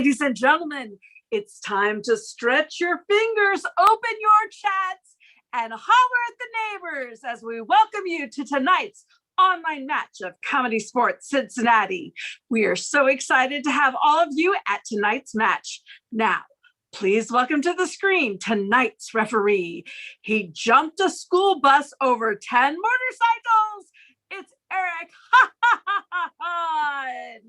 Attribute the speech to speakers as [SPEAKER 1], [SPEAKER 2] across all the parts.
[SPEAKER 1] ladies and gentlemen, it's time to stretch your fingers, open your chats, and holler at the neighbors as we welcome you to tonight's online match of Comedy Sports Cincinnati. We are so excited to have all of you at tonight's match. Now, please welcome to the screen tonight's referee. He jumped a school bus over 10 motorcycles. It's Eric Hahn.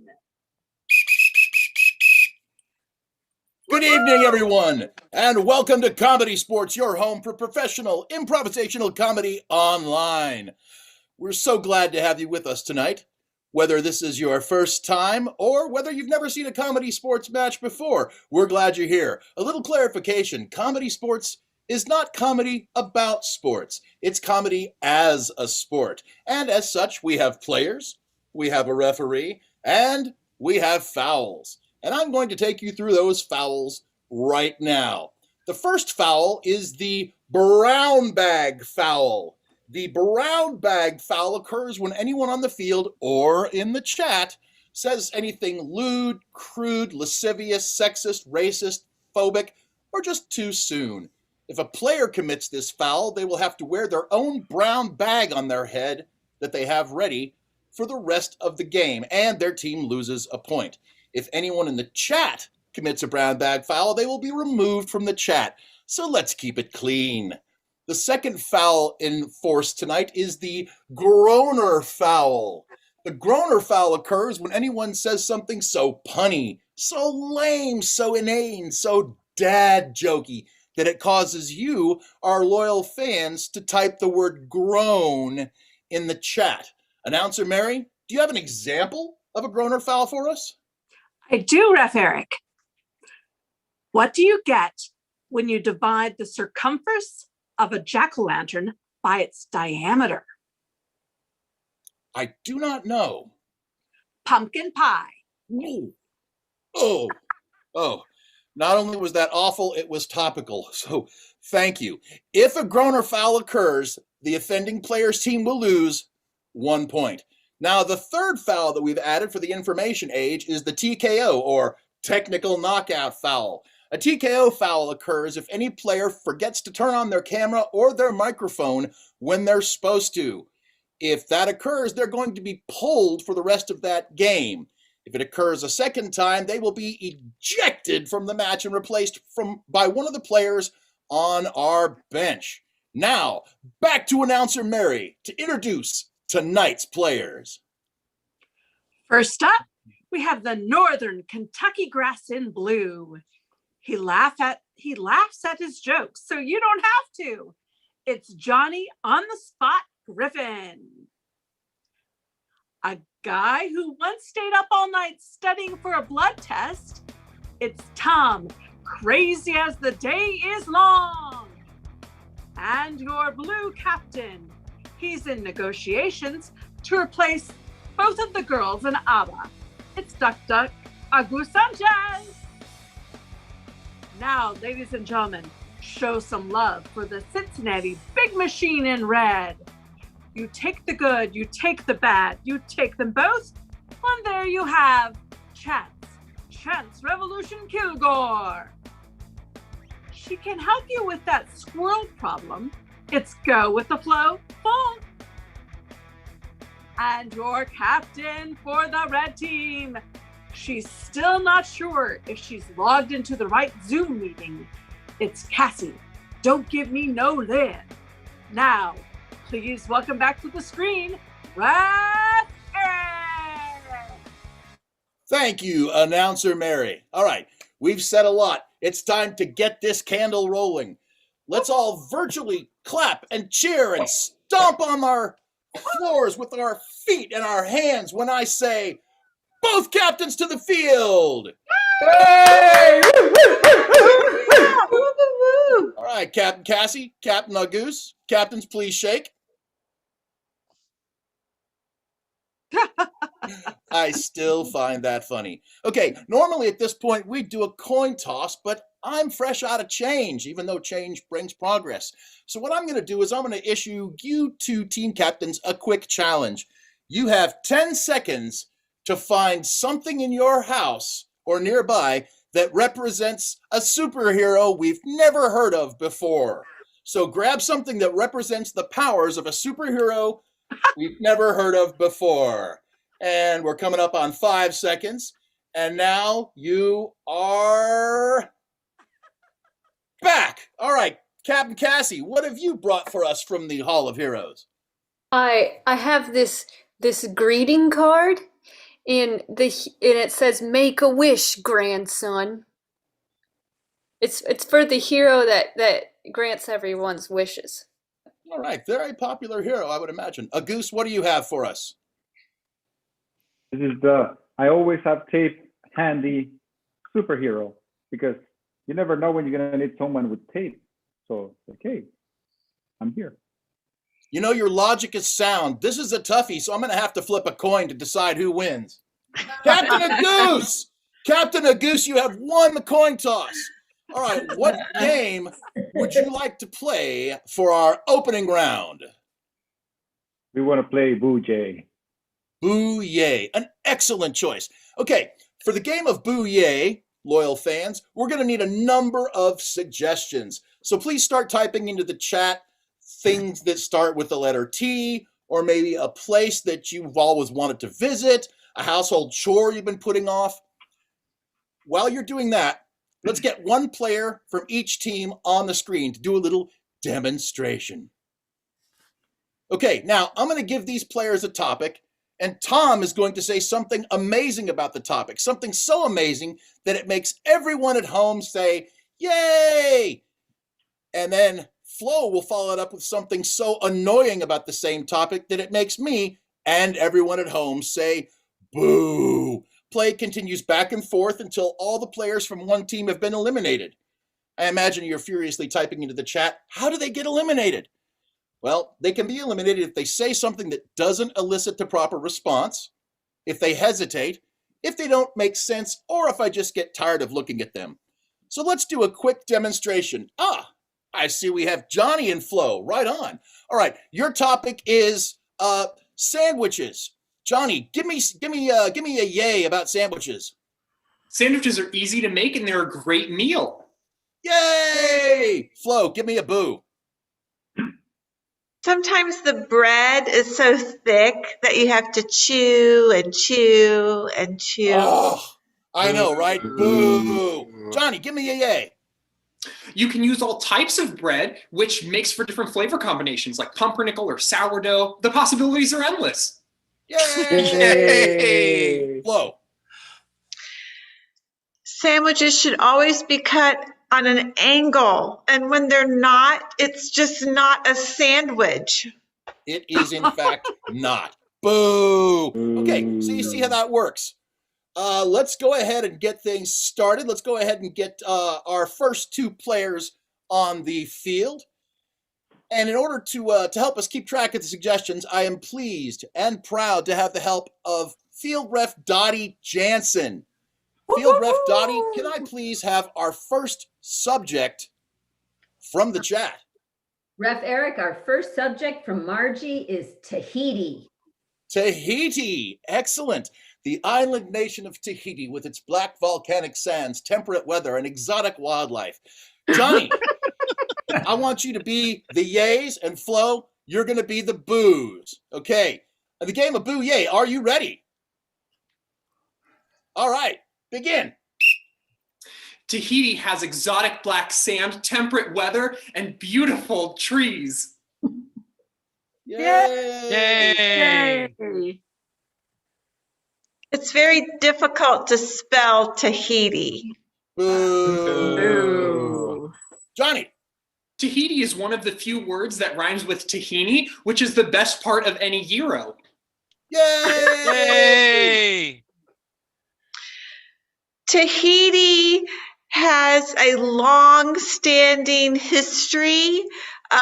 [SPEAKER 2] Good evening, everyone, and welcome to Comedy Sports, your home for professional improvisational comedy online. We're so glad to have you with us tonight, whether this is your first time or whether you've never seen a comedy sports match before. We're glad you're here. A little clarification, comedy sports is not comedy about sports. It's comedy as a sport. And as such, we have players, we have a referee, and we have fouls. And I'm going to take you through those fouls right now. The first foul is the brown bag foul. The brown bag foul occurs when anyone on the field or in the chat says anything lewd, crude, lascivious, sexist, racist, phobic, or just too soon. If a player commits this foul, they will have to wear their own brown bag on their head that they have ready for the rest of the game, and their team loses a point. If anyone in the chat commits a brown bag foul, they will be removed from the chat. So let's keep it clean. The second foul in force tonight is the groaner foul. The groaner foul occurs when anyone says something so punny, so lame, so inane, so dad jokey that it causes you, our loyal fans, to type the word groan in the chat. Announcer Mary, do you have an example of a groaner foul for us?
[SPEAKER 1] I do, Ref Eric. What do you get when you divide the circumference of a jack-o'-lantern by its diameter?
[SPEAKER 2] I do not know.
[SPEAKER 1] Pumpkin pie.
[SPEAKER 2] Oh. Not only was that awful, it was topical. So thank you. If a groaner foul occurs, the offending player's team will lose 1 point. Now, the third foul that we've added for the information age is the TKO, or technical knockout foul. A TKO foul occurs if any player forgets to turn on their camera or their microphone when they're supposed to. If that occurs, they're going to be pulled for the rest of that game. If it occurs a second time, they will be ejected from the match and replaced by one of the players on our bench. Now, back to announcer Mary to introduce tonight's players.
[SPEAKER 1] First up, we have the Northern Kentucky Grass in blue. He laughs at his jokes, so you don't have to. It's Johnny on the spot Griffin. A guy who once stayed up all night studying for a blood test. It's Tom, crazy as the day is long. And your blue captain. He's in negotiations to replace both of the girls in ABBA. It's Duck Duck Agus Sanchez. Now, ladies and gentlemen, show some love for the Cincinnati Big Machine in red. You take the good, you take the bad, you take them both, and there you have Chance Revolution Kilgore. She can help you with that squirrel problem. It's go with the flow, full. And your captain for the red team. She's still not sure if she's logged into the right Zoom meeting. It's Cassie. Don't give me no lid. Now, please welcome back to the screen, Ref Eric.
[SPEAKER 2] Thank you, announcer Mary. All right, we've said a lot. It's time to get this candle rolling. Let's all virtually clap and cheer and stomp on our floors with our feet and our hands when I say, both captains to the field.
[SPEAKER 3] Hey!
[SPEAKER 2] All right, Captain Cassie, Captain Agus, captains, please shake. I still find that funny. Okay, normally at this point we'd do a coin toss, but I'm fresh out of change, even though change brings progress. So what I'm going to do is I'm going to issue you two team captains a quick challenge. You have 10 seconds to find something in your house or nearby that represents a superhero we've never heard of before. So grab something that represents the powers of a superhero we've never heard of before. And we're coming up on 5 seconds. And now you are back. All right, Captain Cassie, what have you brought for us from the Hall of Heroes?
[SPEAKER 4] I have this greeting card, and it says "Make a wish, grandson." It's for the hero that grants everyone's wishes.
[SPEAKER 2] All right, very popular hero, I would imagine. Goose, what do you have for us?
[SPEAKER 3] This is I always have tape handy superhero, because you never know when you're going to need someone with tape. So, okay, I'm here.
[SPEAKER 2] You know, your logic is sound. This is a toughie, so I'm going to have to flip a coin to decide who wins. Captain Goose! Captain Goose, you have won the coin toss. All right, what game would you like to play for our opening round?
[SPEAKER 3] We want to play Boo Jay.
[SPEAKER 2] Boo Yay, an excellent choice. Okay, for the game of Boo Yay, loyal fans, we're going to need a number of suggestions. So please start typing into the chat things that start with the letter T, or maybe a place that you've always wanted to visit, a household chore you've been putting off. While you're doing that, let's get one player from each team on the screen to do a little demonstration. Okay, now I'm going to give these players a topic, and Tom is going to say something amazing about the topic, something so amazing that it makes everyone at home say, yay! And then Flo will follow it up with something so annoying about the same topic that it makes me and everyone at home say, boo. Play continues back and forth until all the players from one team have been eliminated. I imagine you're furiously typing into the chat, how do they get eliminated? Well, they can be eliminated if they say something that doesn't elicit the proper response, if they hesitate, if they don't make sense, or if I just get tired of looking at them. So let's do a quick demonstration. I see we have Johnny and Flo. Right on. All right, your topic is sandwiches. Johnny, give me a yay about sandwiches.
[SPEAKER 5] Sandwiches are easy to make and they're a great meal.
[SPEAKER 2] Yay! Flo, give me a boo.
[SPEAKER 6] Sometimes the bread is so thick that you have to chew and chew and chew.
[SPEAKER 2] Oh, I know, right? Boo. Johnny, give me a yay.
[SPEAKER 5] You can use all types of bread, which makes for different flavor combinations like pumpernickel or sourdough. The possibilities are endless.
[SPEAKER 2] Yay! Flo.
[SPEAKER 6] Sandwiches should always be cut on an angle, and when they're not, it's just not a sandwich.
[SPEAKER 2] It is, in fact, not. Boo! Okay, so you see how that works. Let's go ahead and get things started. Let's go ahead and get our first two players on the field. And in order to help us keep track of the suggestions, I am pleased and proud to have the help of Field Ref Dottie Jansen. Field Ref Dottie, can I please have our first subject from the chat?
[SPEAKER 7] Ref Eric, our first subject from Margie is Tahiti.
[SPEAKER 2] Tahiti, excellent. The island nation of Tahiti with its black volcanic sands, temperate weather, and exotic wildlife. Johnny, I want you to be the yays, and Flo, you're going to be the boos. Okay, and the game of Boo Yay, are you ready? All right, begin.
[SPEAKER 5] Tahiti has exotic black sand, temperate weather, and beautiful trees.
[SPEAKER 2] Yay!
[SPEAKER 1] Yay.
[SPEAKER 6] It's very difficult to spell Tahiti.
[SPEAKER 2] Boo!
[SPEAKER 1] Boo.
[SPEAKER 2] Johnny.
[SPEAKER 5] Tahiti is one of the few words that rhymes with tahini, which is the best part of any gyro.
[SPEAKER 2] Yay!
[SPEAKER 6] Tahiti has a long-standing history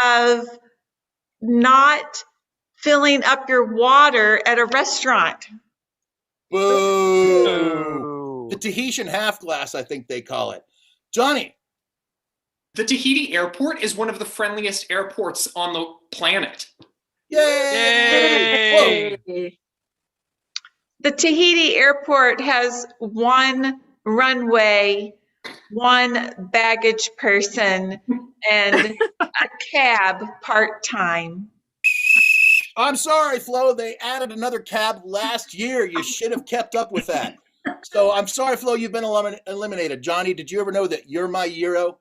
[SPEAKER 6] of not filling up your water at a restaurant.
[SPEAKER 2] Boo! The Tahitian half glass, I think they call it. Johnny.
[SPEAKER 5] The Tahiti airport is one of the friendliest airports on the planet.
[SPEAKER 2] Yay!
[SPEAKER 1] Yay.
[SPEAKER 6] The Tahiti airport has one runway one baggage person, and a cab part-time.
[SPEAKER 2] I'm sorry, Flo. They added another cab last year. You should have kept up with that. So I'm sorry, Flo, you've been eliminated. Johnny, did you ever know that you're my hero?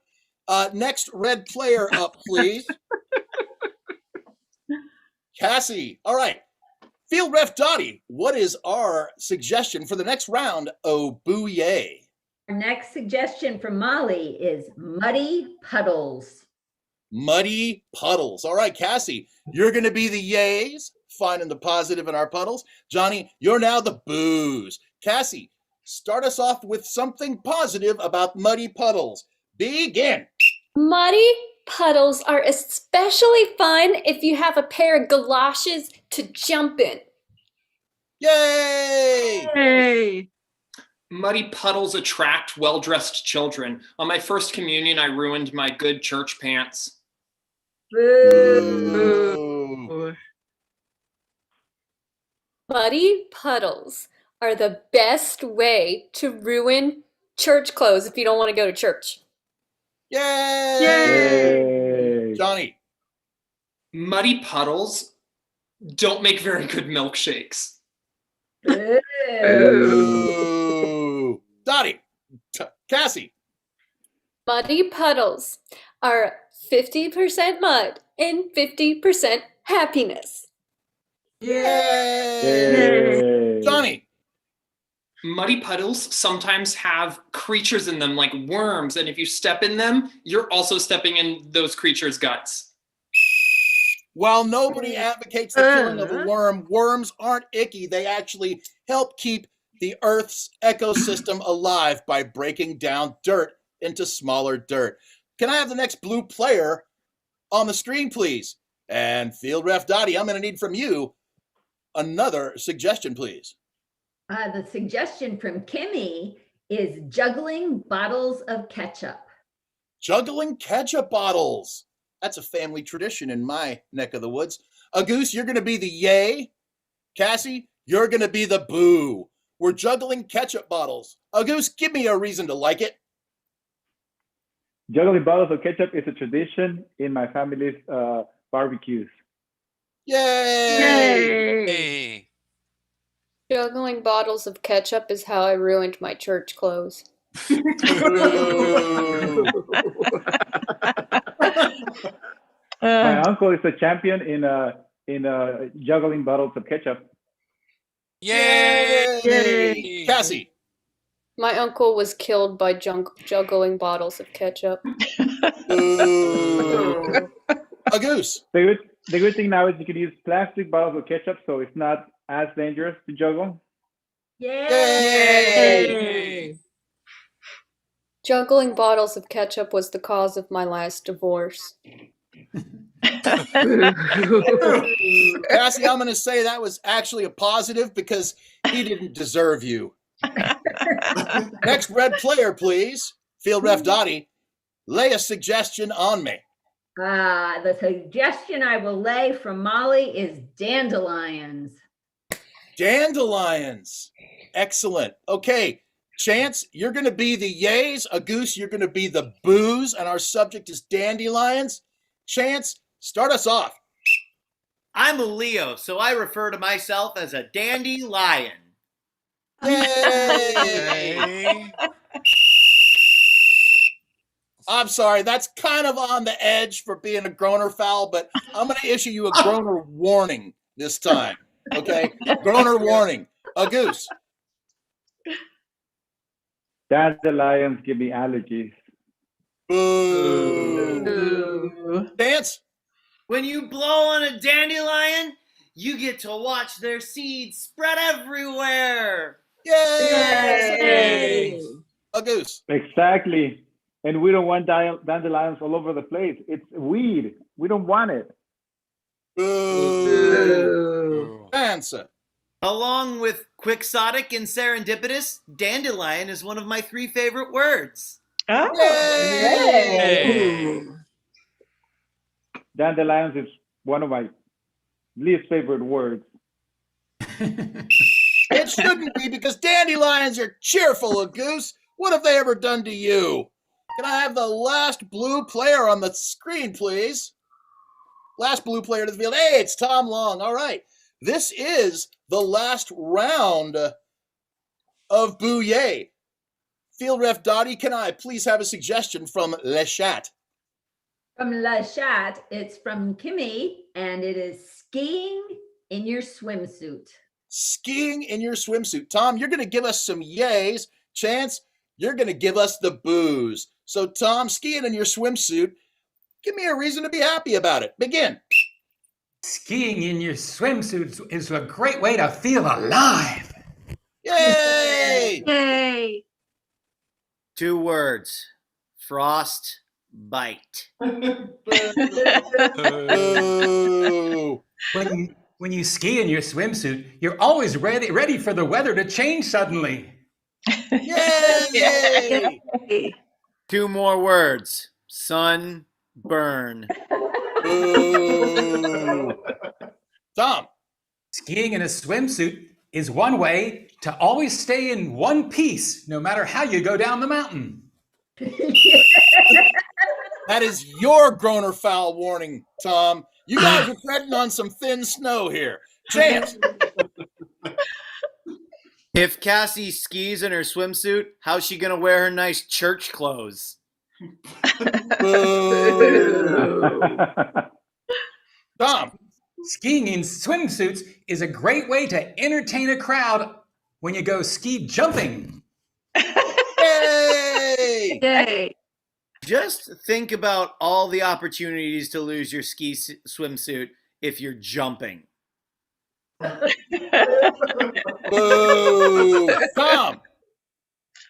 [SPEAKER 2] Next red player up, please. Cassie. All right. Field Ref Dottie, what is our suggestion for the next round? Oh, boo yay.
[SPEAKER 7] Our next suggestion from Molly is muddy puddles.
[SPEAKER 2] Muddy puddles. All right, Cassie, you're going to be the yays, finding the positive in our puddles. Johnny, you're now the boos. Cassie, start us off with something positive about muddy puddles. Begin.
[SPEAKER 4] Muddy puddles are especially fun if you have a pair of galoshes to jump in.
[SPEAKER 2] Yay!
[SPEAKER 1] Hey.
[SPEAKER 5] Muddy puddles attract well-dressed children. On my first communion, I ruined my good church pants.
[SPEAKER 2] Boo.
[SPEAKER 4] Muddy puddles are the best way to ruin church clothes if you don't want to go to church.
[SPEAKER 2] Yay!
[SPEAKER 3] Yay.
[SPEAKER 2] Johnny.
[SPEAKER 5] Muddy puddles don't make very good milkshakes.
[SPEAKER 2] Boo. Dottie. Cassie.
[SPEAKER 4] Muddy puddles are 50% mud and 50% happiness.
[SPEAKER 2] Yay! Johnny.
[SPEAKER 5] Muddy puddles sometimes have creatures in them like worms, and if you step in them, you're also stepping in those creatures' guts.
[SPEAKER 2] While nobody advocates the killing of a worm, worms aren't icky. They actually help keep the Earth's ecosystem alive by breaking down dirt into smaller dirt. Can I have the next blue player on the screen, please? And Field Ref Dottie, I'm going to need from you another suggestion, please.
[SPEAKER 7] The suggestion from Kimmy is juggling bottles of ketchup.
[SPEAKER 2] Juggling ketchup bottles. That's a family tradition in my neck of the woods. Goose, you're going to be the yay. Cassie, you're going to be the boo. We're juggling ketchup bottles. Goose, give me a reason to like it.
[SPEAKER 3] Juggling bottles of ketchup is a tradition in my family's barbecues.
[SPEAKER 2] Yay!
[SPEAKER 1] Yay.
[SPEAKER 4] Juggling bottles of ketchup is how I ruined my church clothes.
[SPEAKER 3] My uncle is a champion in juggling bottles of ketchup.
[SPEAKER 2] Yay!
[SPEAKER 1] Yay!
[SPEAKER 2] Cassie.
[SPEAKER 4] My uncle was killed by juggling bottles of ketchup.
[SPEAKER 2] Ooh. A goose.
[SPEAKER 3] The good thing now is you can use plastic bottles of ketchup, so it's not as dangerous to juggle.
[SPEAKER 2] Yay!
[SPEAKER 4] Juggling bottles of ketchup was the cause of my last divorce.
[SPEAKER 2] Cassie, I'm going to say that was actually a positive because he didn't deserve you. Next red player, please. Field Ref Dottie, lay a suggestion on me.
[SPEAKER 7] The suggestion I will lay from Molly is dandelions.
[SPEAKER 2] Dandelions. Excellent. Okay, Chance, you're going to be the yays. A Goose, you're going to be the boos, and our subject is dandelions. Chance, start us off.
[SPEAKER 8] I'm a Leo, so I refer to myself as a dandelion.
[SPEAKER 2] Yay! I'm sorry, that's kind of on the edge for being a groaner foul, but I'm going to issue you a groaner warning this time. Okay? Groaner warning. A Goose.
[SPEAKER 3] Dandelions give me allergies.
[SPEAKER 2] Boo. Dance.
[SPEAKER 8] When you blow on a dandelion, you get to watch their seeds spread everywhere.
[SPEAKER 2] Yay! A Goose.
[SPEAKER 3] Exactly. And we don't want dandelions all over the place. It's weed. We don't want it.
[SPEAKER 2] Boo. Answer.
[SPEAKER 8] Along with quixotic and serendipitous, dandelion is one of my 3 favorite words.
[SPEAKER 6] Oh,
[SPEAKER 2] Yay!
[SPEAKER 3] Dandelions is one of my least favorite words.
[SPEAKER 2] It shouldn't be because dandelions are cheerful, A Goose. What have they ever done to you? Can I have the last blue player on the screen, please? Last blue player to the field. Hey, it's Tom Long. All right. This is the last round of Bouye. Field ref Dottie, can I please have a suggestion from Le Chat?
[SPEAKER 7] From La Chat, it's from Kimmy, and it is skiing in your swimsuit.
[SPEAKER 2] Skiing in your swimsuit. Tom, you're going to give us some yays. Chance, you're going to give us the boos. So, Tom, skiing in your swimsuit, give me a reason to be happy about it. Begin.
[SPEAKER 9] Skiing in your swimsuit is a great way to feel alive.
[SPEAKER 2] Yay!
[SPEAKER 1] Yay!
[SPEAKER 8] 2 words. Frost bite.
[SPEAKER 2] Boo.
[SPEAKER 9] When you ski in your swimsuit, you're always ready for the weather to change suddenly.
[SPEAKER 2] Yay!
[SPEAKER 1] Yay!
[SPEAKER 8] 2 more words. Sunburn.
[SPEAKER 2] Boo. Tom.
[SPEAKER 9] Skiing in a swimsuit is one way to always stay in one piece, no matter how you go down the mountain.
[SPEAKER 2] That is your groaner foul warning, Tom. You guys are treading on some thin snow here. Chance.
[SPEAKER 8] If Cassie skis in her swimsuit, how's she going to wear her nice church clothes?
[SPEAKER 2] Boo. Tom.
[SPEAKER 9] Skiing in swimsuits is a great way to entertain a crowd when you go ski jumping.
[SPEAKER 2] Yay!
[SPEAKER 1] Yay!
[SPEAKER 8] Just think about all the opportunities to lose your ski swimsuit if you're jumping.
[SPEAKER 2] Boo. Tom.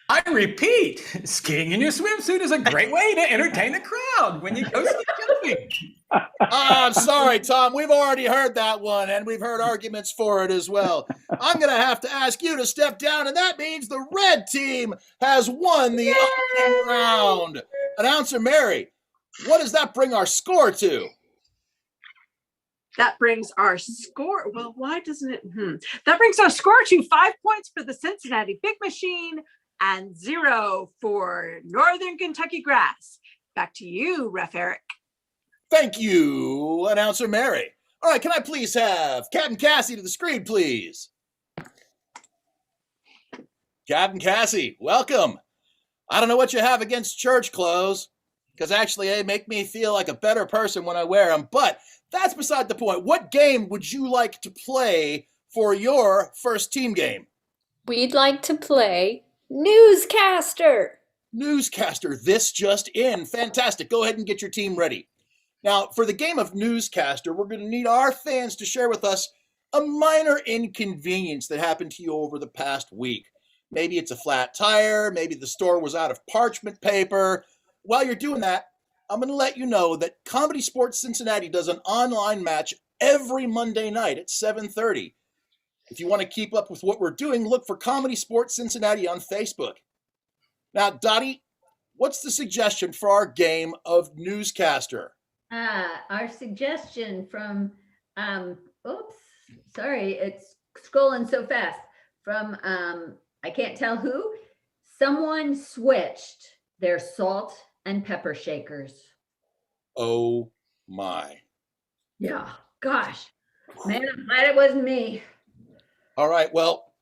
[SPEAKER 9] I repeat, skiing in your swimsuit is a great way to entertain a crowd when you go ski jumping.
[SPEAKER 2] I'm sorry, Tom. We've already heard that one, and we've heard arguments for it as well. I'm going to have to ask you to step down, and that means the red team has won the opening round. Announcer Mary, what does that bring our score to?
[SPEAKER 1] That brings our score. Well, why doesn't it? That brings our score to 5 points for the Cincinnati Big Machine and 0 for Northern Kentucky Grass. Back to you, Ref Eric.
[SPEAKER 2] Thank you, Announcer Mary. All right, can I please have Captain Cassie to the screen, please? Captain Cassie, welcome. I don't know what you have against church clothes, because actually they make me feel like a better person when I wear them, but that's beside the point. What game would you like to play for your first team game?
[SPEAKER 4] We'd like to play Newscaster.
[SPEAKER 2] Newscaster, this just in. Fantastic. Go ahead and get your team ready. Now, for the game of Newscaster, we're going to need our fans to share with us a minor inconvenience that happened to you over the past week. Maybe it's a flat tire. Maybe the store was out of parchment paper. While you're doing that, I'm going to let you know that Comedy Sports Cincinnati does an online match every Monday night at 7:30. If you want to keep up with what we're doing, look for Comedy Sports Cincinnati on Facebook. Now, Dottie, what's the suggestion for our game of Newscaster?
[SPEAKER 7] Our suggestion from, sorry, it's scrolling so fast. From, I can't tell who, someone switched their salt and pepper shakers.
[SPEAKER 2] Oh my.
[SPEAKER 7] Yeah, gosh, man, I'm glad it wasn't me.
[SPEAKER 2] All right, well,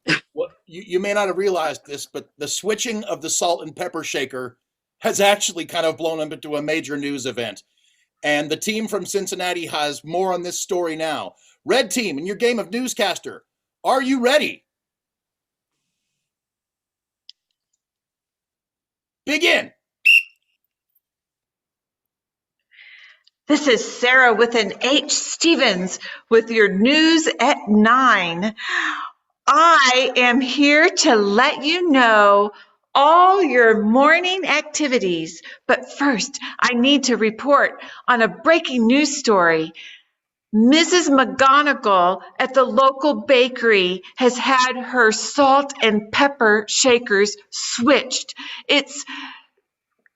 [SPEAKER 2] you may not have realized this, but the switching of the salt and pepper shaker has actually kind of blown up into a major news event. And the team from Cincinnati has more on this story now. Red team, in your game of Newscaster, are you ready? Begin.
[SPEAKER 6] This is Sarah with an H. Stevens with your news at 9. I am here to let you know all your morning activities. But first, I need to report on a breaking news story. Mrs. McGonigal at the local bakery has had her salt and pepper shakers switched. It's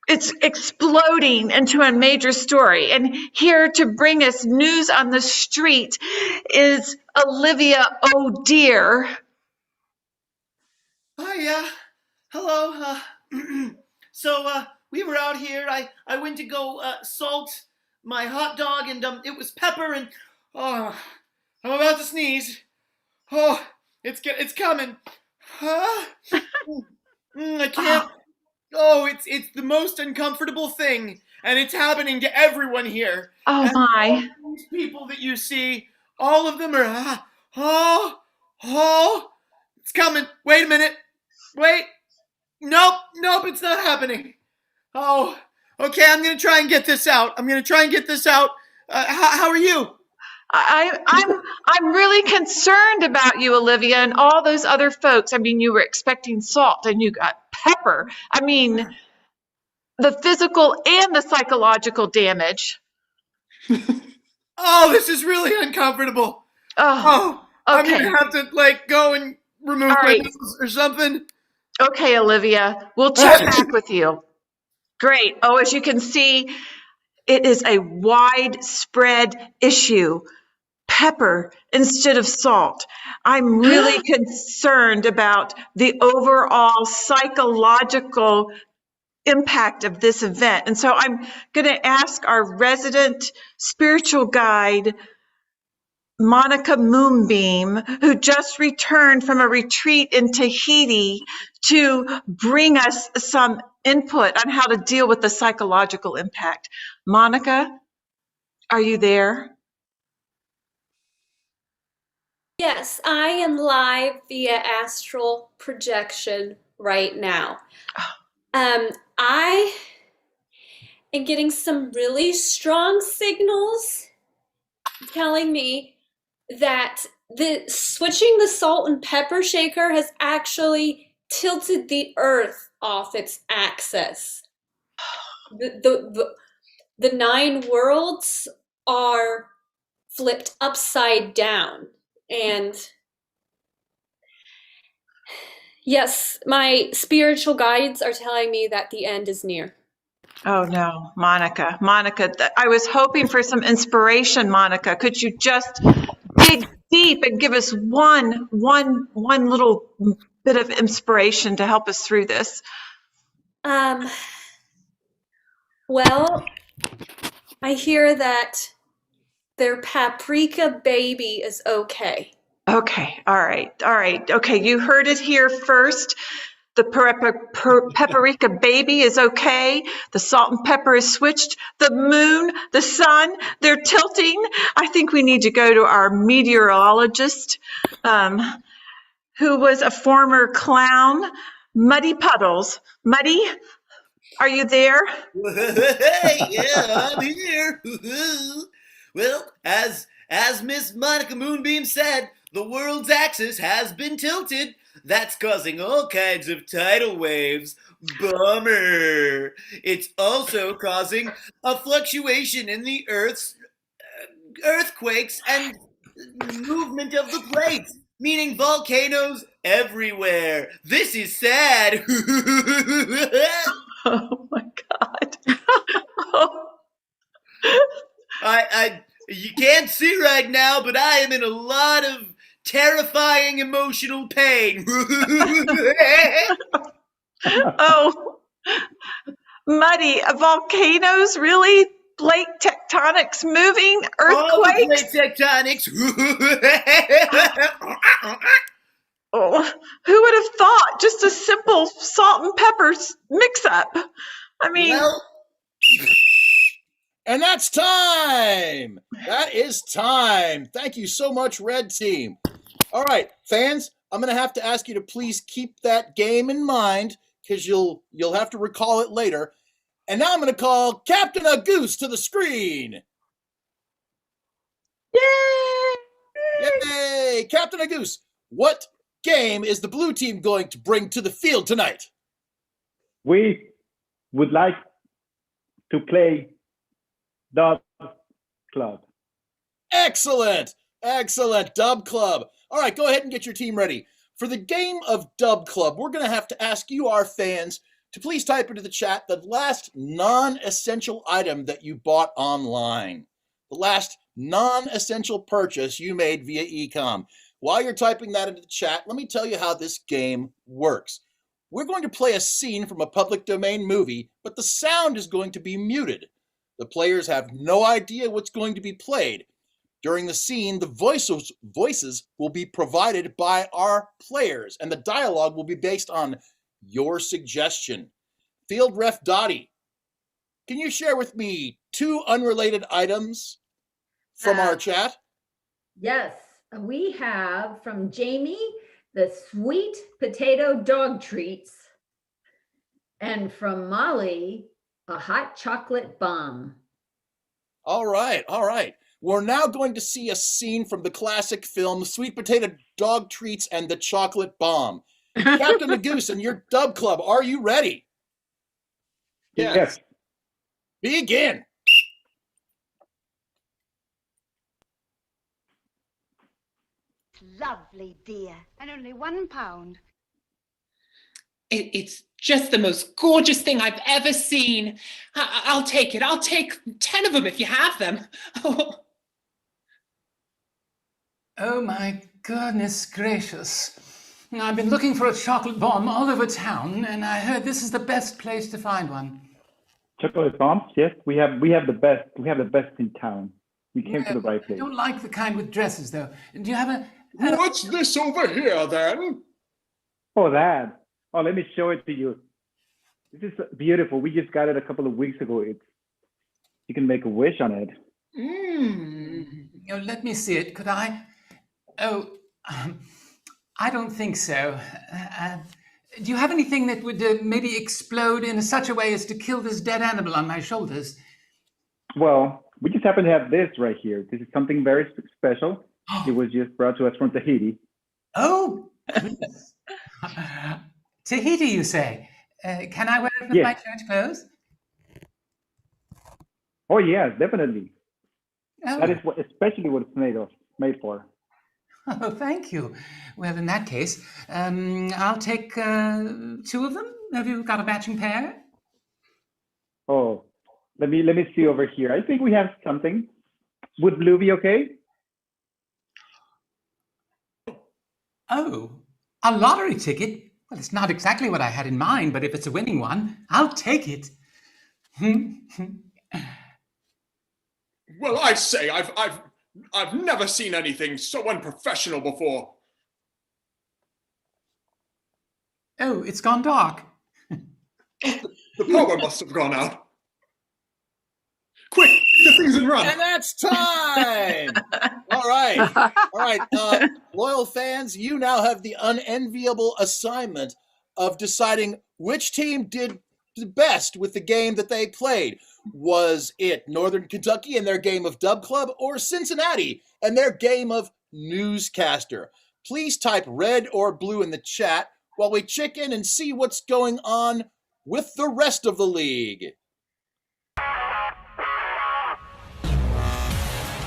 [SPEAKER 6] exploding into a major story. And here to bring us news on the street is Olivia O'Dear.
[SPEAKER 8] Hi, hello. So we were out here. I went to go salt my hot dog, and it was pepper, and oh, I'm about to sneeze. Oh, it's coming. Huh? I can't. Oh, it's the most uncomfortable thing, and it's happening to everyone here.
[SPEAKER 6] Oh
[SPEAKER 8] And
[SPEAKER 6] my.
[SPEAKER 8] all these people that you see, all of them are it's coming. Wait a minute. Wait. Nope, it's not happening. Oh, okay, I'm gonna try and get this out. How are you?
[SPEAKER 6] I'm really concerned about you, Olivia, and all those other folks. I mean, you were expecting salt and you got pepper. I mean, the physical and the psychological damage.
[SPEAKER 8] Oh, this is really uncomfortable.
[SPEAKER 6] Oh,
[SPEAKER 8] I'm
[SPEAKER 6] okay.
[SPEAKER 8] gonna have to go and remove
[SPEAKER 6] All
[SPEAKER 8] my
[SPEAKER 6] right.
[SPEAKER 8] nose or something.
[SPEAKER 6] Okay, Olivia, we'll check back with you. Great. Oh, as you can see, it is a widespread issue. Pepper instead of salt. I'm really concerned about the overall psychological impact of this event. And so I'm going to ask our resident spiritual guide, Monica Moonbeam, who just returned from a retreat in Tahiti, to bring us some input on how to deal with the psychological impact. Monica, are you there?
[SPEAKER 4] Yes, I am live via astral projection right now. I am getting some really strong signals telling me that switching the salt and pepper shaker has actually tilted the earth off its axis. The 9 worlds are flipped upside down. And yes, my spiritual guides are telling me that the end is near.
[SPEAKER 6] Oh no, Monica, I was hoping for some inspiration, Monica. Could you just dig deep and give us one little bit of inspiration to help us through this?
[SPEAKER 4] Well, I hear that their paprika baby is okay.
[SPEAKER 6] Okay, all right. Okay, you heard it here first. The paprika baby is okay. The salt and pepper is switched. The moon, the sun, they're tilting. I think we need to go to our meteorologist, who was a former clown, Muddy Puddles. Muddy, are you there?
[SPEAKER 8] Yeah, I'm here. Well, as Miss Monica Moonbeam said, the world's axis has been tilted. That's causing all kinds of tidal waves. Bummer. It's also causing a fluctuation in the Earth's earthquakes and movement of the plates, meaning volcanoes everywhere. This is sad.
[SPEAKER 6] Oh my God.
[SPEAKER 8] You can't see right now, but I am in a lot of terrifying emotional pain.
[SPEAKER 6] Oh, Muddy, volcanoes, really? Plate tectonics moving?
[SPEAKER 8] All the
[SPEAKER 6] Earthquakes?
[SPEAKER 8] plate tectonics.
[SPEAKER 6] Oh, who would have thought? Just a simple salt and pepper mix-up. I mean...
[SPEAKER 8] Well,
[SPEAKER 2] And that's time. That is time. Thank you so much, Red Team. All right, fans, I'm going to have to ask you to please keep that game in mind because you'll have to recall it later. And now I'm going to call Captain Goose to the screen. Yay! Captain Goose, what game is the blue team going to bring to the field tonight?
[SPEAKER 3] We would like to play Dub Club.
[SPEAKER 2] Excellent. Dub Club. All right, go ahead and get your team ready. For the game of Dub Club, we're going to have to ask you, our fans, to please type into the chat the last non-essential item that you bought online. The last non-essential purchase you made via e-com. While you're typing that into the chat, let me tell you how this game works. we're going to play a scene from a public domain movie, but the sound is going to be muted. The players have no idea what's going to be played. During the scene, the voices will be provided by our players, and the dialogue will be based on your suggestion. Field Ref Dottie, can you share with me 2 unrelated items from our chat?
[SPEAKER 7] Yes, we have from Jamie the sweet potato dog treats, and from Molly a hot chocolate bomb.
[SPEAKER 2] All right. We're now going to see a scene from the classic film Sweet Potato Dog Treats and the Chocolate Bomb. Captain Goose and your Dub Club, are you ready?
[SPEAKER 3] Yes.
[SPEAKER 2] Begin.
[SPEAKER 10] Lovely, dear. And only £1.
[SPEAKER 5] It's just the most gorgeous thing I've ever seen. I'll take it. I'll take 10 of them if you have them.
[SPEAKER 9] Oh my goodness gracious. I've been looking for a chocolate bomb all over town, and I heard this is the best place to find one.
[SPEAKER 3] Chocolate bombs? Yes, we have the best. We have the best in town. We came to the right
[SPEAKER 9] I
[SPEAKER 3] place.
[SPEAKER 9] don't like the kind with dresses, though. Do you have a...
[SPEAKER 11] What's this over here, then?
[SPEAKER 3] Oh, that. Oh, let me show it to you. This is beautiful. We just got it a couple of weeks ago. You can make a wish on it.
[SPEAKER 9] Oh, let me see it. Could I? Oh, I don't think so. Do you have anything that would maybe explode in such a way as to kill this dead animal on my shoulders?
[SPEAKER 3] Well, we just happen to have this right here. This is something very special. It was just brought to us from Tahiti.
[SPEAKER 9] Oh, Tahiti, you say? Can I wear it with my church clothes?
[SPEAKER 3] Oh, yes, definitely.
[SPEAKER 9] Oh.
[SPEAKER 3] That is especially what it's made for.
[SPEAKER 9] Oh, thank you. Well, in that case, I'll take 2 of them. Have you got a matching pair?
[SPEAKER 3] Oh, let me see over here. I think we have something. Would blue be okay?
[SPEAKER 9] Oh, a lottery ticket? Well, it's not exactly what I had in mind, but if it's a winning one, I'll take it.
[SPEAKER 11] Well, I say, I've never seen anything so unprofessional before.
[SPEAKER 9] Oh, it's gone dark.
[SPEAKER 11] The power must have gone out. Quick, get things and run.
[SPEAKER 2] And that's time. All right. Loyal fans, you now have the unenviable assignment of deciding which team did the best with the game that they played. Was it Northern Kentucky and their game of Dub Club, or Cincinnati and their game of Newscaster? Please type red or blue in the chat while we check in and see what's going on with the rest of the league.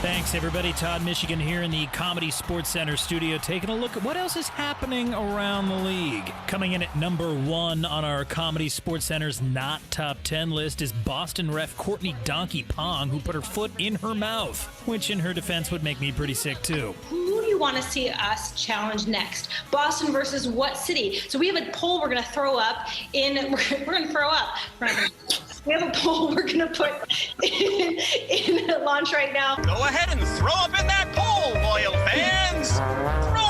[SPEAKER 12] Thanks, everybody. Todd Michigan here in the Comedy Sports Center studio, taking a look at what else is happening around the league. Coming in at number 1 on our Comedy Sports Center's not top 10 list is Boston ref Courtney Donkey Pong, who put her foot in her mouth, which in her defense would make me pretty sick too.
[SPEAKER 13] Who do you want to see us challenge next? Boston versus what city? So we have a poll we're going to throw up in, we're going to throw up. We have a poll we're going to put in launch right now.
[SPEAKER 14] Go ahead and throw up in that poll, loyal fans. Throw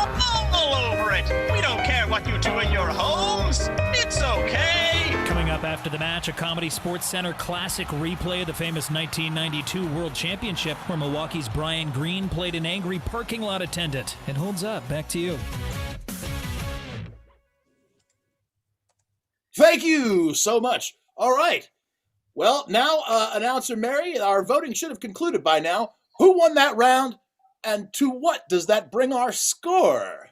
[SPEAKER 14] all over it. We don't care what you do in your homes. It's okay.
[SPEAKER 12] Coming up after the match, a Comedy Sports Center classic replay of the famous 1992 World Championship, where Milwaukee's Brian Green played an angry parking lot attendant. It holds up. Back to you.
[SPEAKER 2] Thank you so much. All right. Well, now, Announcer Mary, our voting should have concluded by now. Who won that round, and to what does that bring our score?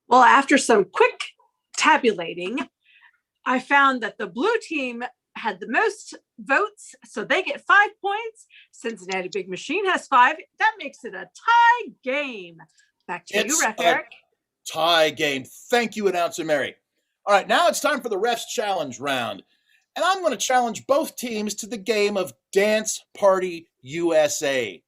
[SPEAKER 1] Well, after some quick tabulating, I found that the blue team had the most votes, so they get 5 points. Cincinnati Big Machine has 5. That makes it a tie game. Back to you, Ref Eric.
[SPEAKER 2] Tie game. Thank you, Announcer Mary. All right, now it's time for the Refs Challenge round. And I'm going to challenge both teams to the game of Dance Party USA.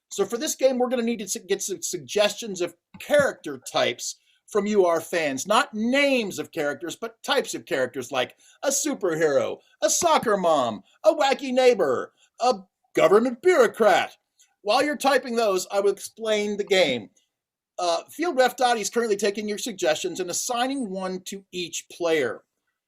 [SPEAKER 2] So for this game, we're going to need to get some suggestions of character types from you, our fans. Not names of characters, but types of characters like a superhero, a soccer mom, a wacky neighbor, a government bureaucrat. While you're typing those, I will explain the game. Field Ref Dottie is currently taking your suggestions and assigning one to each player.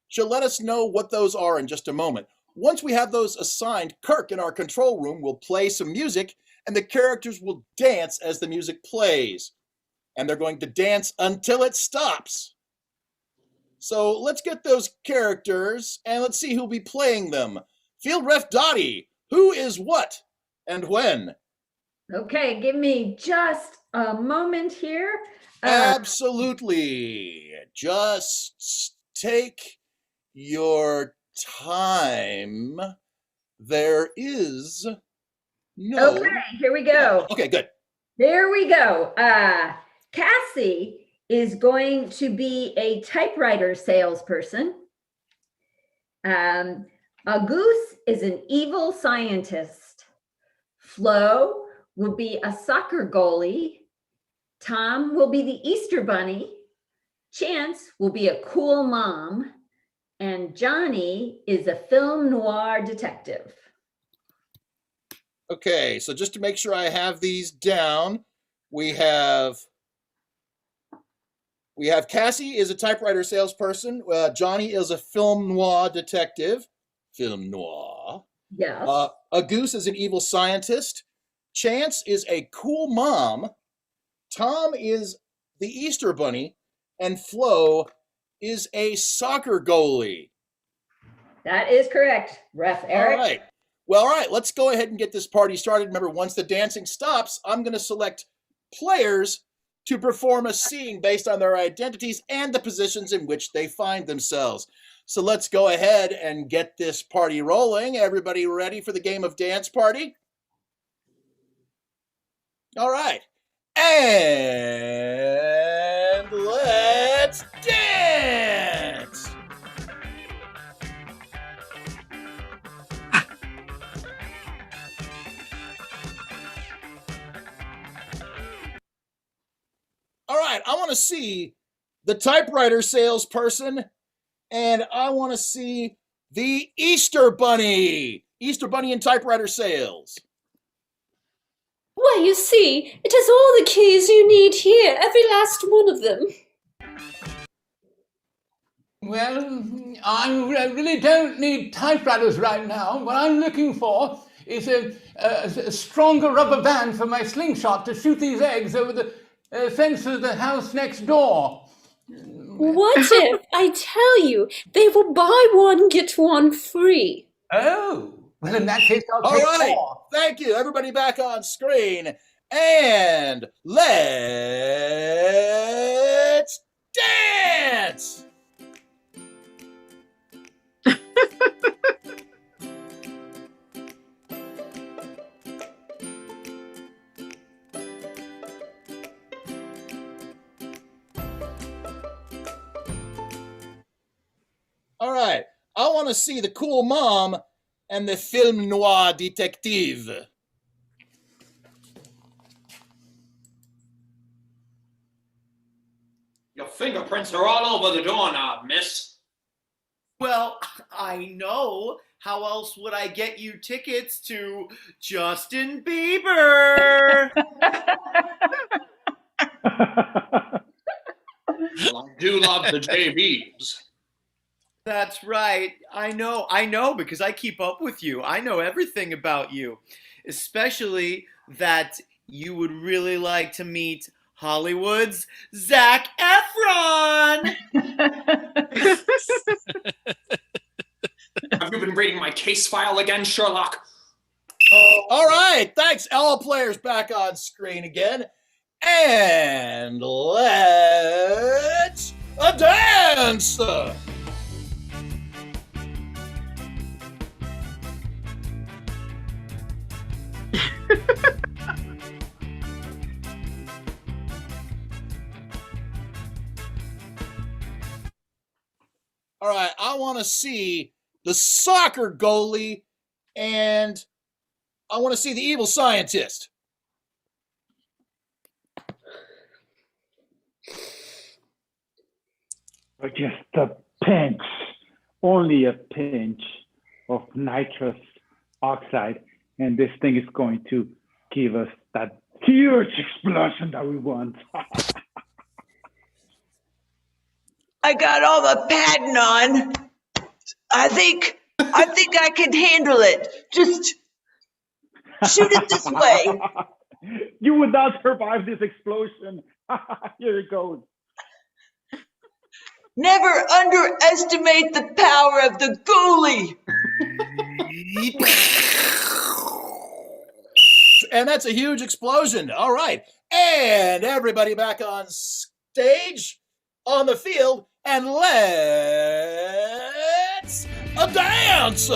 [SPEAKER 2] She'll let us know what those are in just a moment. Once we have those assigned, Kirk in our control room will play some music, and the characters will dance as the music plays. And they're going to dance until it stops. So let's get those characters, and let's see who'll be playing them. Field Ref Dottie, who is what and when?
[SPEAKER 7] Okay, give me just a moment here.
[SPEAKER 2] Absolutely. Just take your time. There is no...
[SPEAKER 7] Okay, here we go.
[SPEAKER 2] Okay, good.
[SPEAKER 7] There we go. Cassie is going to be a typewriter salesperson. A goose is an evil scientist. Flo will be a soccer goalie. Tom will be the Easter bunny. Chance will be a cool mom. And Johnny is a film noir detective.
[SPEAKER 2] Okay, so just to make sure I have these down, we have Cassie is a typewriter salesperson. Johnny is a film noir detective. Film noir.
[SPEAKER 7] Yes.
[SPEAKER 2] A goose is an evil scientist. Chance is a cool mom. Tom is the Easter bunny. And Flo is a soccer goalie.
[SPEAKER 7] That is correct, Ref Eric.
[SPEAKER 2] All right. Well, all right, let's go ahead and get this party started. Remember, once the dancing stops, I'm going to select players to perform a scene based on their identities and the positions in which they find themselves. So let's go ahead and get this party rolling. Everybody ready for the game of Dance Party? All right. And let's dance! All right, I want to see the typewriter salesperson, and I want to see the Easter Bunny. Easter Bunny in typewriter sales.
[SPEAKER 4] Well, you see, it has all the keys you need here, every last one of them.
[SPEAKER 9] Well, I really don't need typewriters right now. What I'm looking for is a stronger rubber band for my slingshot to shoot these eggs over the fence of the house next door.
[SPEAKER 4] What if I tell you they will buy one, get one free?
[SPEAKER 9] Oh, well, in that case, I'll
[SPEAKER 2] All
[SPEAKER 9] take
[SPEAKER 2] right,
[SPEAKER 9] more.
[SPEAKER 2] thank you. Everybody back on screen. And let's dance! All right, I want to see the cool mom and the film noir detective.
[SPEAKER 15] Your fingerprints are all over the doorknob, miss.
[SPEAKER 8] Well, I know. How else would I get you tickets to Justin Bieber?
[SPEAKER 15] Well, I do love the JBs.
[SPEAKER 8] That's right. I know, because I keep up with you. I know everything about you, especially that you would really like to meet Hollywood's Zac Efron.
[SPEAKER 5] Have you been reading my case file again, Sherlock?
[SPEAKER 2] All right, thanks. All players back on screen again. And let's dance! All right, I want to see the soccer goalie, and I want to see the evil scientist.
[SPEAKER 3] just a pinch, only a pinch of nitrous oxide, and this thing is going to give us that huge explosion that we want.
[SPEAKER 6] I got all the padding on. I think I can handle it. Just shoot it this way.
[SPEAKER 3] You would not survive this explosion. Here it goes.
[SPEAKER 6] Never underestimate the power of the goalie.
[SPEAKER 2] And that's a huge explosion. All right. And everybody back on stage, on the field, and let's dance.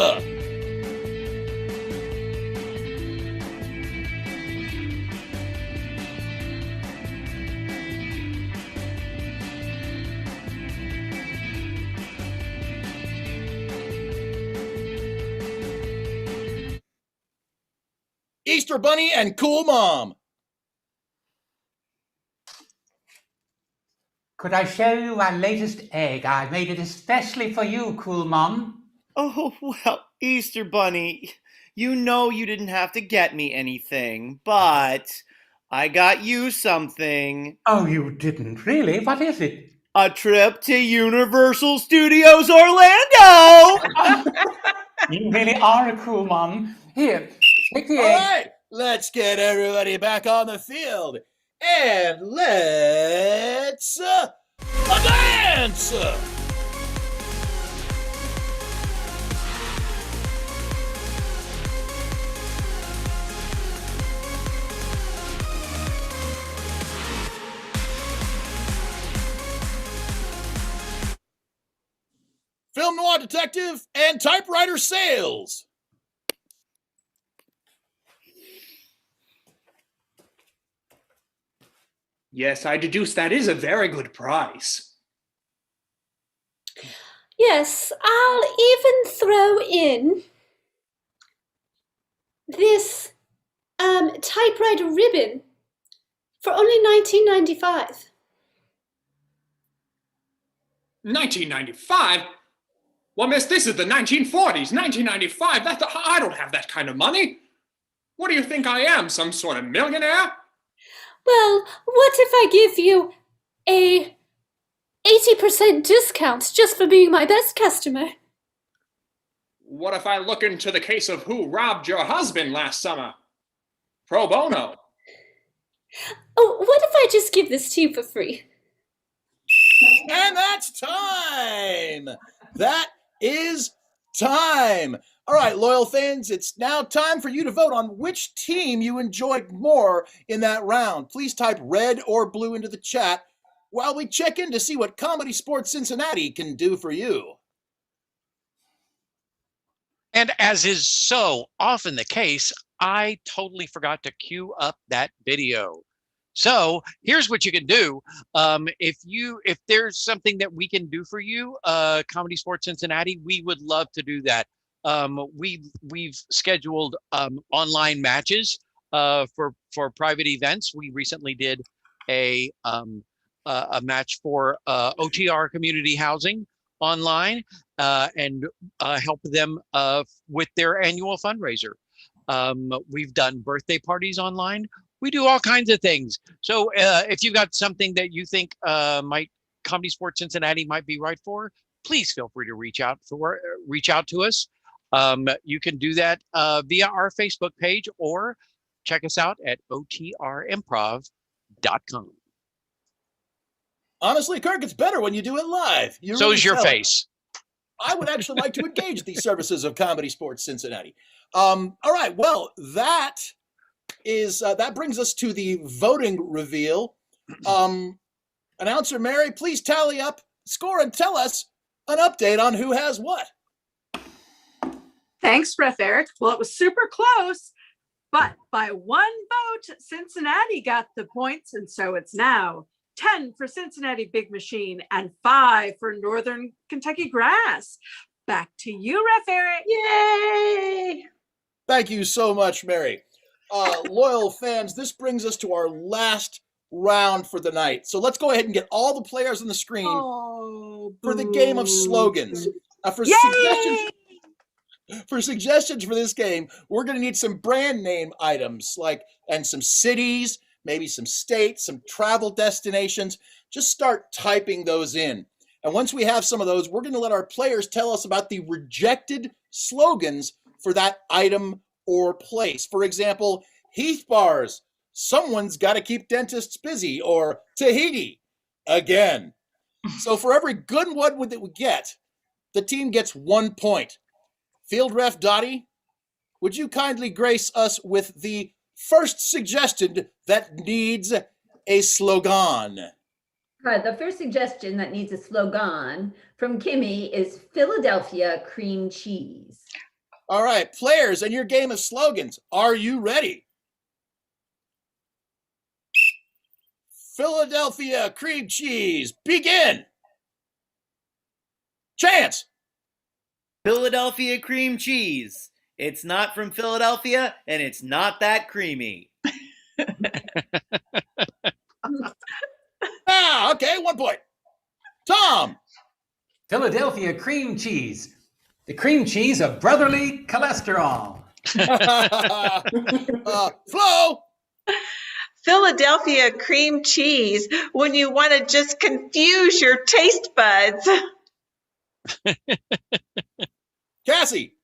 [SPEAKER 2] Easter Bunny and Cool Mom.
[SPEAKER 9] Could I show you our latest egg? I made it especially for you, Cool Mom.
[SPEAKER 8] Oh, well, Easter Bunny, you know you didn't have to get me anything, but I got you something.
[SPEAKER 9] Oh, you didn't really? What is it?
[SPEAKER 8] A trip to Universal Studios Orlando!
[SPEAKER 9] You really are a cool mom. Here, take the
[SPEAKER 2] All
[SPEAKER 9] egg.
[SPEAKER 2] right, let's get everybody back on the field. And let's dance! Film noir detective and typewriter sales.
[SPEAKER 15] Yes, I deduce that is a very good price.
[SPEAKER 4] Yes, I'll even throw in this typewriter ribbon for only $19.95.
[SPEAKER 15] 1995? Well, miss, this is the 1940s. 1995? I don't have that kind of money. What do you think I am, some sort of millionaire?
[SPEAKER 4] Well, what if I give you a 80% discount just for being my best customer?
[SPEAKER 15] What if I look into the case of who robbed your husband last summer? Pro bono.
[SPEAKER 4] Oh, what if I just give this to you for free?
[SPEAKER 2] And that's time. That is time. All right, loyal fans, it's now time for you to vote on which team you enjoyed more in that round. Please type red or blue into the chat while we check in to see what Comedy Sports Cincinnati can do for you.
[SPEAKER 16] And as is so often the case, I totally forgot to queue up that video. So here's what you can do. If there's something that we can do for you, Comedy Sports Cincinnati, we would love to do that. We've scheduled online matches for private events. We recently did a match for OTR Community Housing online and help them with their annual fundraiser. We've done birthday parties online. We do all kinds of things. So if you've got something that you think Comedy Sports Cincinnati might be right for, please feel free to reach out to us. You can do that via our Facebook page or check us out at otrimprov.com.
[SPEAKER 2] Honestly, Kirk, it's better when you do it live.
[SPEAKER 16] So is your face.
[SPEAKER 2] I would actually like to engage the services of Comedy Sports Cincinnati. All right, well, that brings us to the voting reveal. Announcer Mary, please tally up score and tell us an update on who has what.
[SPEAKER 1] Thanks, Ref Eric. Well, it was super close, but by one vote, Cincinnati got the points, and so it's now 10 for Cincinnati Big Machine and 5 for Northern Kentucky Grass. Back to you, Ref Eric.
[SPEAKER 6] Yay!
[SPEAKER 2] Thank you so much, Mary. Loyal fans, this brings us to our last round for the night. So let's go ahead and get all the players on the screen.
[SPEAKER 1] Oh,
[SPEAKER 2] for the game of slogans. For suggestions for this game, we're going to need some brand name items and some cities, maybe some states, some travel destinations. Just start typing those in. And once we have some of those, we're going to let our players tell us about the rejected slogans for that item or place. For example, Heath Bars, someone's got to keep dentists busy, or Tahiti, again. So for every good one that we get, the team gets 1 point. Field Ref Dottie, would you kindly grace us with the first suggestion that needs a slogan?
[SPEAKER 7] The first suggestion that needs a slogan from Kimmy is Philadelphia cream cheese.
[SPEAKER 2] All right, players, in your game of slogans, are you ready? Philadelphia cream cheese, begin. Chance.
[SPEAKER 8] Philadelphia cream cheese. It's not from Philadelphia, and it's not that creamy.
[SPEAKER 2] Okay, 1 point. Tom.
[SPEAKER 9] Philadelphia cream cheese. The cream cheese of brotherly cholesterol.
[SPEAKER 2] Flo.
[SPEAKER 6] Philadelphia cream cheese when you want to just confuse your taste buds.
[SPEAKER 2] Cassie.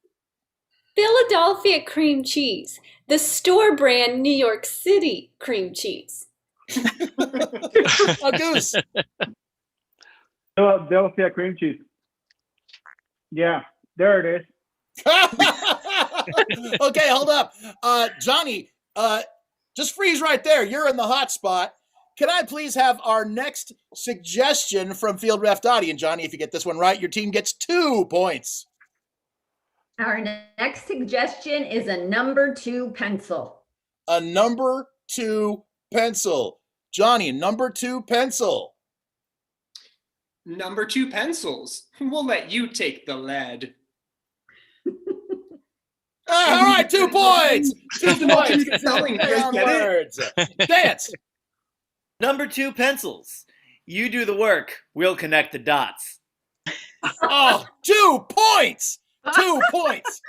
[SPEAKER 4] Philadelphia cream cheese. The store brand New York City cream cheese.
[SPEAKER 2] A goose.
[SPEAKER 3] Philadelphia cream cheese. Yeah, there it is.
[SPEAKER 2] Okay, hold up. Johnny, just freeze right there. You're in the hot spot. Can I please have our next suggestion from Field Ref Dottie? And Johnny, if you get this one right, your team gets 2 points.
[SPEAKER 7] Our next suggestion is a number 2 pencil.
[SPEAKER 2] A number 2 pencil. Johnny, number 2 pencil.
[SPEAKER 5] Number 2 pencils. We'll let you take the lead.
[SPEAKER 2] All right, 2 points. 2 points.
[SPEAKER 5] Selling,
[SPEAKER 2] Words. Dance.
[SPEAKER 8] Number 2 pencils. You do the work. We'll connect the dots.
[SPEAKER 2] Oh, 2 points. 2 points.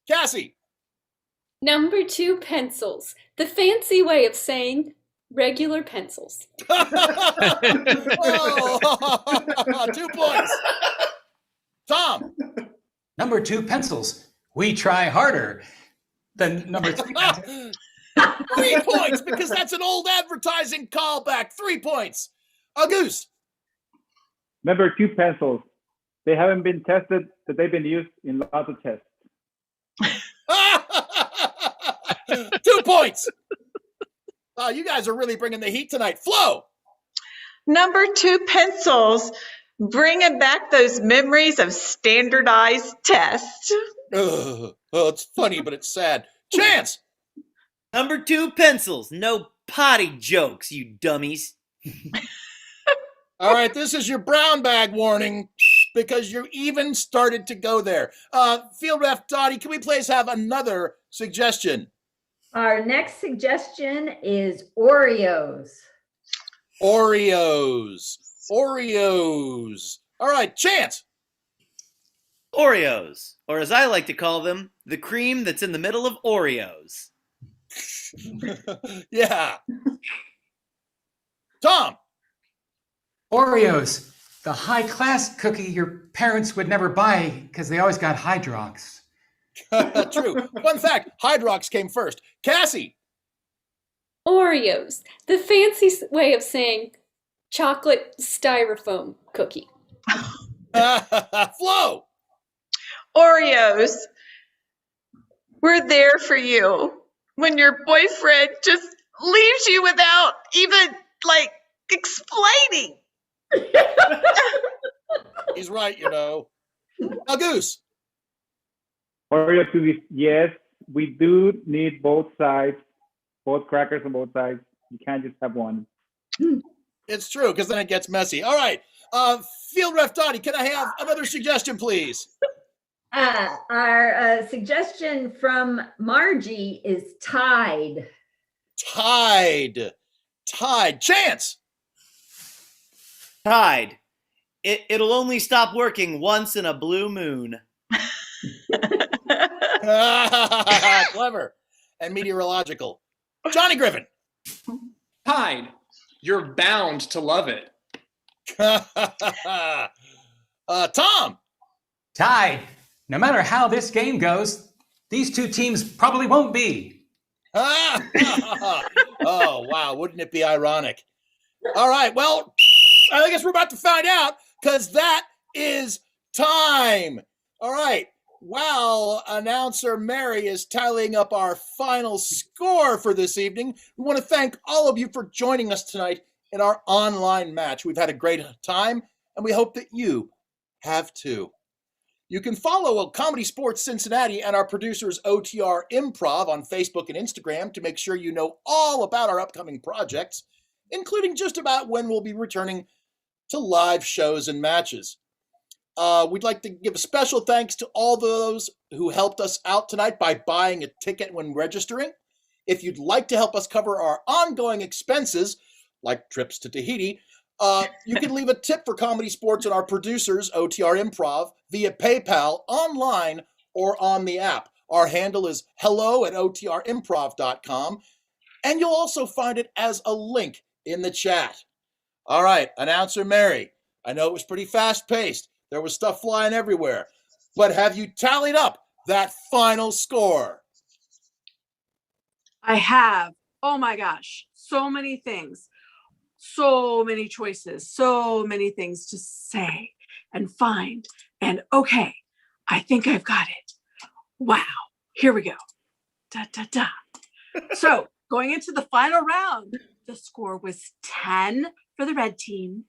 [SPEAKER 2] Cassie.
[SPEAKER 4] Number 2 pencils. The fancy way of saying regular pencils.
[SPEAKER 2] Oh, 2 points. Tom.
[SPEAKER 9] Number 2 pencils. We try harder than number 3 pencils.
[SPEAKER 2] 3 points, because that's an old advertising callback. 3 points. A goose.
[SPEAKER 3] Number 2 pencils. They haven't been tested, but they've been used in lots of tests.
[SPEAKER 2] 2 points. Oh, you guys are really bringing the heat tonight. Flo.
[SPEAKER 6] Number 2 pencils. Bringing back those memories of standardized tests.
[SPEAKER 2] Oh, it's funny, but it's sad. Chance.
[SPEAKER 8] Number 2 pencils. No potty jokes, you dummies.
[SPEAKER 2] All right, this is your brown bag warning, because you even started to go there. Field Ref Dottie, can we please have another suggestion?
[SPEAKER 7] Our next suggestion is Oreos.
[SPEAKER 2] Oreos. Oreos. All right, Chance.
[SPEAKER 8] Oreos, or as I like to call them, the cream that's in the middle of Oreos.
[SPEAKER 2] Yeah. Tom.
[SPEAKER 9] Oreos. The high-class cookie your parents would never buy because they always got Hydrox.
[SPEAKER 2] True. Fun fact, Hydrox came first. Cassie.
[SPEAKER 4] Oreos. The fancy way of saying chocolate styrofoam cookie.
[SPEAKER 2] Flo.
[SPEAKER 6] Oreos. We're there for you when your boyfriend just leaves you without even, explaining.
[SPEAKER 2] He's right, you know. A goose.
[SPEAKER 3] Oreo cookies, yes, we do need both sides, both crackers on both sides. You can't just have one.
[SPEAKER 2] It's true, because then it gets messy. All right. Field Ref Dottie, can I have another suggestion, please?
[SPEAKER 7] Our suggestion from Margie is Tide.
[SPEAKER 2] Tide. Chance.
[SPEAKER 8] Tide. It'll only stop working once in a blue moon.
[SPEAKER 2] Clever and meteorological. Johnny Griffin.
[SPEAKER 5] Tide, you're bound to love it.
[SPEAKER 2] Tom.
[SPEAKER 9] Tide, no matter how this game goes, these two teams probably won't be.
[SPEAKER 2] Oh, wow. Wouldn't it be ironic? All right. Well, I guess we're about to find out because that is time. All right. While announcer Mary is tallying up our final score for this evening, we want to thank all of you for joining us tonight in our online match. We've had a great time, and we hope that you have too. You can follow Comedy Sports Cincinnati and our producers OTR Improv on Facebook and Instagram to make sure you know all about our upcoming projects, including just about when we'll be returning to live shows and matches. We'd like to give a special thanks to all those who helped us out tonight by buying a ticket when registering. If you'd like to help us cover our ongoing expenses, like trips to Tahiti, you can leave a tip for Comedy Sports and our producers, OTR Improv, via PayPal, online, or on the app. Our handle is hello@otrimprov.com, and you'll also find it as a link in the chat. All right, announcer Mary, I know it was pretty fast-paced. There was stuff flying everywhere. But have you tallied up that final score?
[SPEAKER 1] I have. Oh my gosh, so many things. So many choices, so many things to say and find. And okay, I think I've got it. Wow, here we go. Da, da, da. So going into the final round, the score was 10 for the red team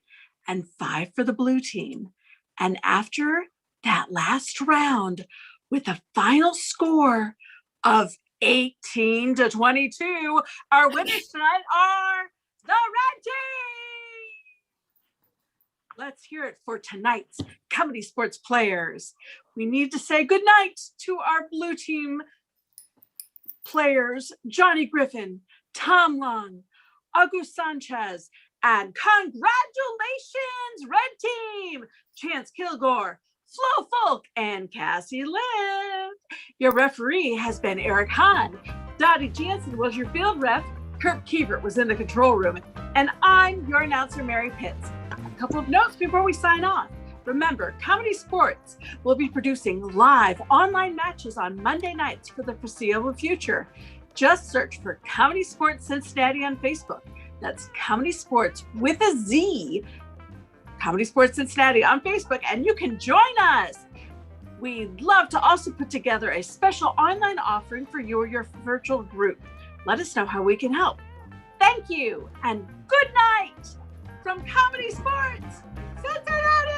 [SPEAKER 1] and 5 for the blue team. And after that last round, with a final score of 18-22, our winners tonight are the red team. Let's hear it for tonight's Comedy Sports players. We need to say goodnight to our blue team players, Johnny Griffin, Tom Long, August Sanchez, and congratulations, red team, Chance Kilgore, Flo Folk, and Cassie Liv. Your referee has been Eric Hahn. Dottie Jansen was your field ref. Kirk Kievert was in the control room. And I'm your announcer, Mary Pitts. A couple of notes before we sign off. Remember, Comedy Sports will be producing live online matches on Monday nights for the foreseeable future. Just search for Comedy Sports Cincinnati on Facebook. That's Comedy Sports with a Z. Comedy Sports Cincinnati on Facebook, and you can join us. We'd love to also put together a special online offering for you or your virtual group. Let us know how we can help. Thank you, and good night from Comedy Sports Cincinnati!